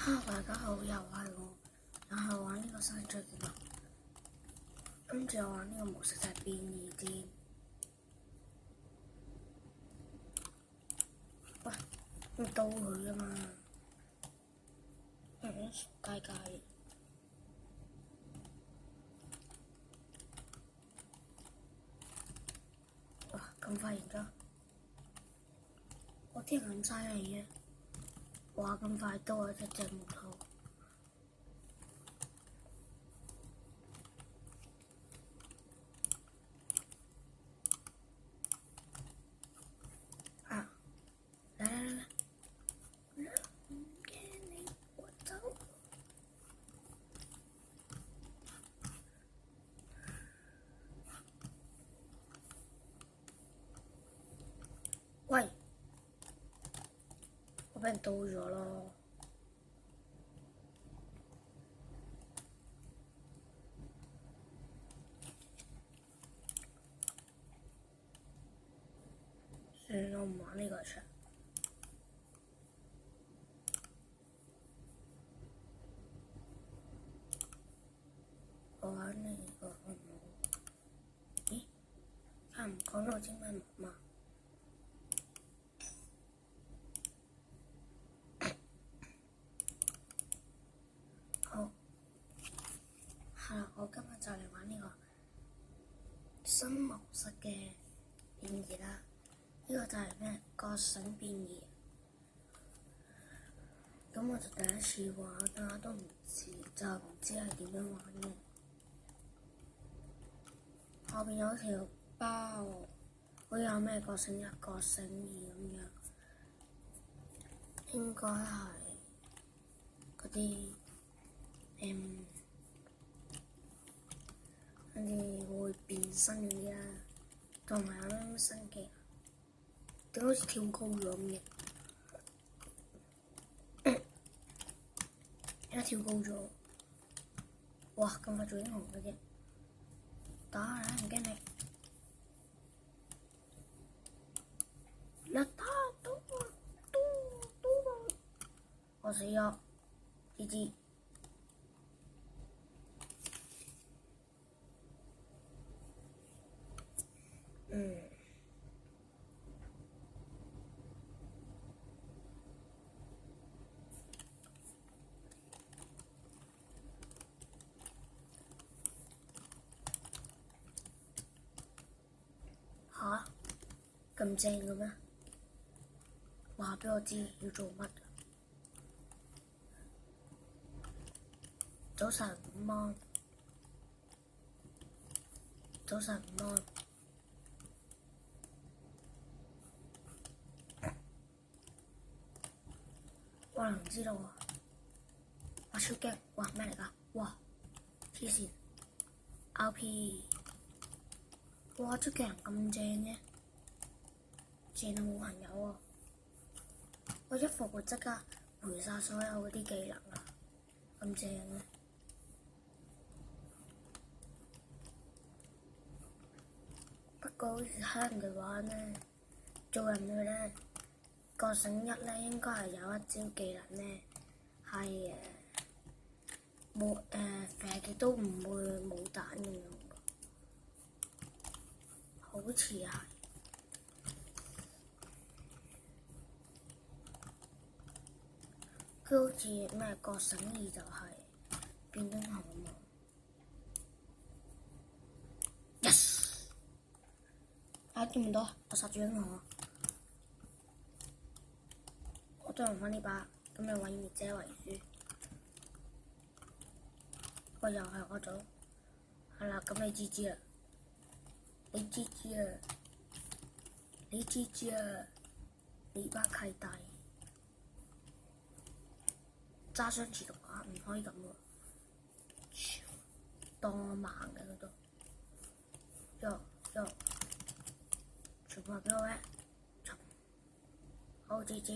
大家好，又係我，又係玩呢個新出嘅嘛。今次我玩呢個模式就係變異店。喂，要刀佢啊嘛，熟街街。哇，咁快完咗！我啲人咁犀利嘅，哇咁快刀啊！隻木頭。喂，我俾人刀咗咯。算啦，我唔玩呢個場。我玩呢個好唔好？咦？佢唔講我英文嘛？好，係啦，我今日就嚟玩呢個新模式嘅變異啦。呢個就係咩？覺醒變異。咁我就第一次玩，大家都唔知，就唔知係點樣玩嘅。後邊有條包，好似有咩覺醒一、覺醒二咁樣，應該係嗰啲跟住會變身嗰啲啦，同埋有咩新技能，點好似跳高咗咁嘅？一跳高咗，哇！咁快做英雄嘅啫，打啦唔驚你，你打到我，我死咗，GG。吓？咁正嘅咩？話俾我知要做乜？早晨午安，早晨午安。我唔知道啊！我超驚！哇，咩嚟㗎？哇，黐線 ！RP， 哇，出嘅人咁正嘅，正到冇朋友喎！我一復活即刻賠晒所有嗰啲技能啊！咁正嘅。不過好似聽人哋話咧，做人類咧，覺醒一咧應該係有一招技能咧，係冇射極都唔會冇彈咁樣，好似係。佢好似咩覺醒二就係變英雄啊嘛。Yes！ 見唔到，我殺住英雄啊！我都用翻呢把，咁就毀滅者為主。我又係我組，係啦，咁你知知啦，你知知啊，你知知啊，你把契弟揸雙持嘅話唔可以咁喎，當我盲嘅嗰度，全部俾我咧，好知知。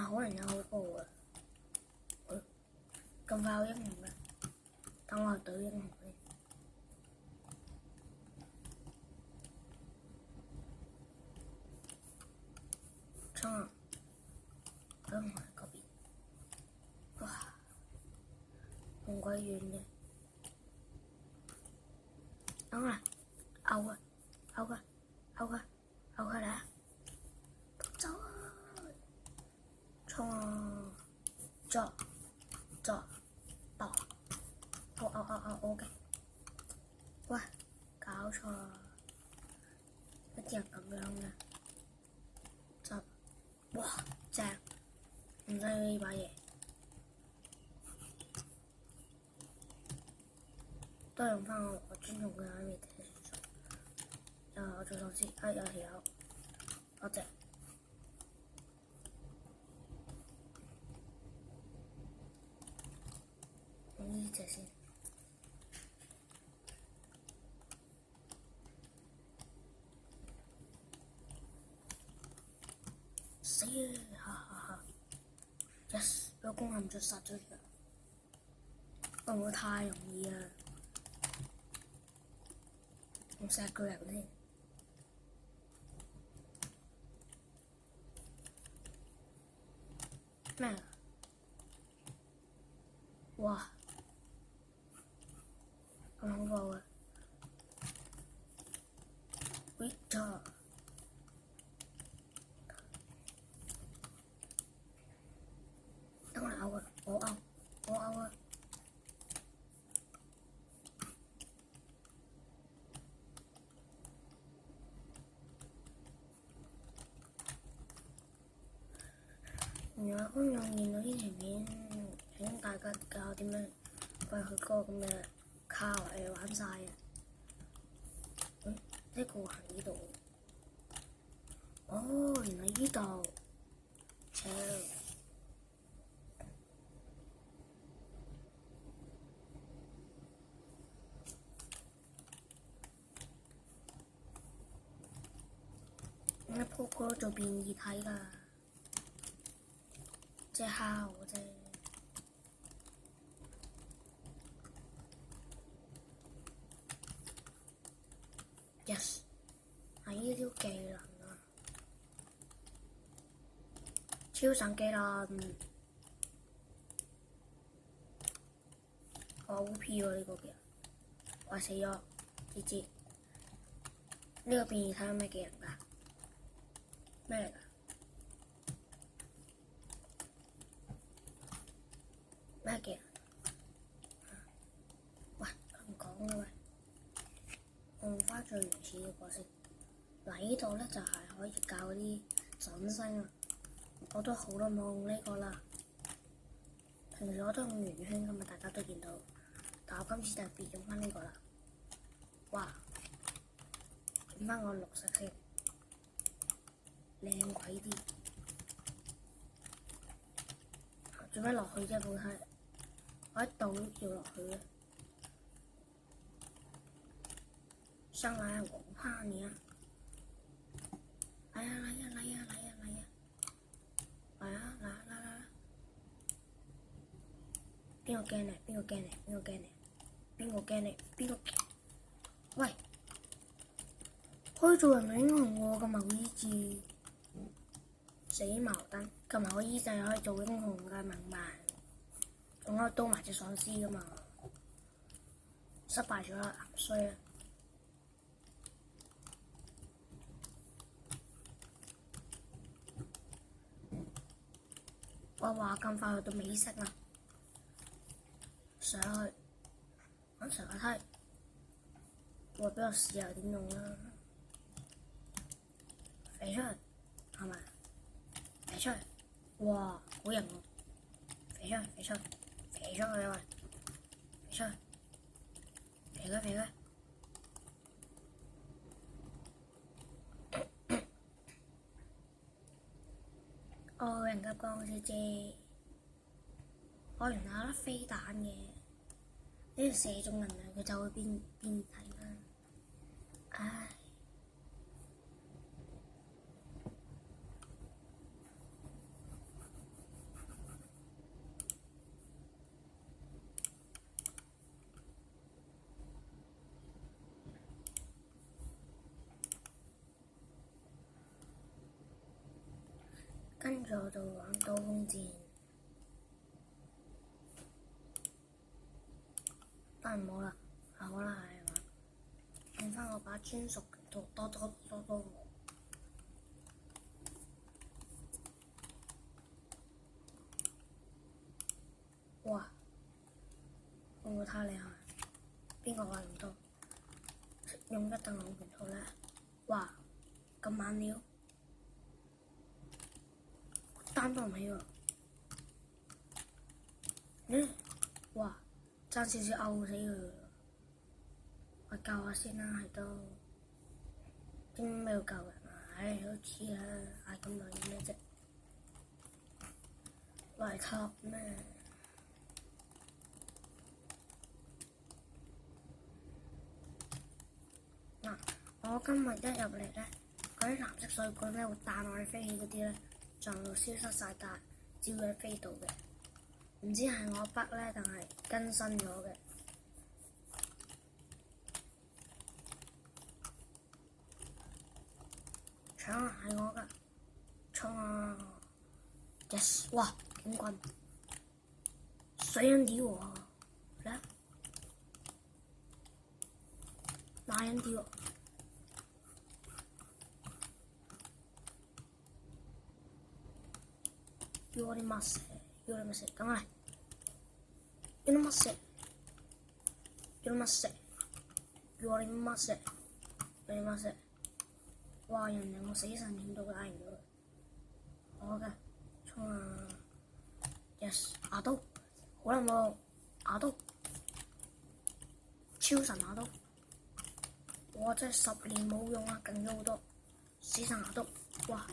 可能有好報啊！咁快有英雄嘅，等我隊英雄先。嘔啊嘔啊嘔啊嘔佢嚟啊！走啊！衝啊！作爆！我嘅，喂，搞錯啦！一啲人咁樣嘅，就哇正，唔使呢把嘢，都用翻我專用嘅 imitation 術。我做喪屍，有條友，多謝。用呢隻先。死啦！哈哈哈 ！Yes， 有攻陷咗殺咗佢。會唔會太容易啊？用殺巨人先。咩啊？哇！咁恐怖嘅。喂，錯。等我咬啊！我咬啊！如果觀眾見到呢條片，請大家教點樣過去嗰個咁嘅卡位玩晒啊！呢個係呢度。哦，原來呢度。切！點解個個都做變異體㗎？即係蝦我啫。Yes， 係呢條技能啊！超神技能，好 OP 喎呢個技能，我死咗，知知。呢個變異體係咩技能㗎？咩嚟㗎？咩技能？喂，唔講啦喂，我用翻最原始嗰個先。嗱，呢度咧就係可以教嗰啲準星啊。我都好耐冇用呢個啦，平時我都用圓圈㗎嘛，大家都見到。但我今次特別用翻呢個啦。哇！轉翻個綠色先，靚鬼啲。做咩落去啫？本係我喺度都跳落去嘅。上來我不怕你啊！嚟啊！邊個驚你？喂，可以做人英雄喎！咁埋醫治死矛盾，咁埋個醫治可以做英雄嘅，明白？仲可以刀埋隻喪屍噶嘛？失敗咗啦，衰啊！我話咁快去到美色啦，上去揾上個梯，我俾我試下點用啦。飛出去係咪？飛出去，哇，好型喎！飛出去喂！飛出去！飛佢！哦，人家講姐姐，我原來有粒飛彈嘅，呢個射中人啊，佢就會變體啦。唉，跟住我就玩刀鋒戰，但係唔好啦，好啦係嘛，用翻我把馬專屬多多多多多。哇！會唔會太厲害？邊個話咁多？用一等兩拳套咧？哇！咁猛料，擔當唔起喎。哇！爭少少毆死佢，我救下先啦，係都點咩要救人啊？唉，都知啦，嗌咁耐要咩啫？嚟托咩？嗱，我今日一入嚟咧，嗰啲藍色水管咧會彈我哋飛起嗰啲咧，就消失晒，但照樣飛到嘅。唔知係我筆咧，定係更新咗嘅？搶啊！係我㗎，衝啊 ！Yes！ 哇！警棍，水人啲喎，嚟拉人啲喎，要我啲乜食？要你乜食？等我嚟，要你乜食？要你乜食？要你乜食？要你乜食？哇！人哋我死神點到佢嗌唔到佢，我嘅衝啊 ！Yes！ 牙刀，好耐冇牙刀，超神牙刀，我真係10年冇用啊，勁咗好多！死神牙刀，哇！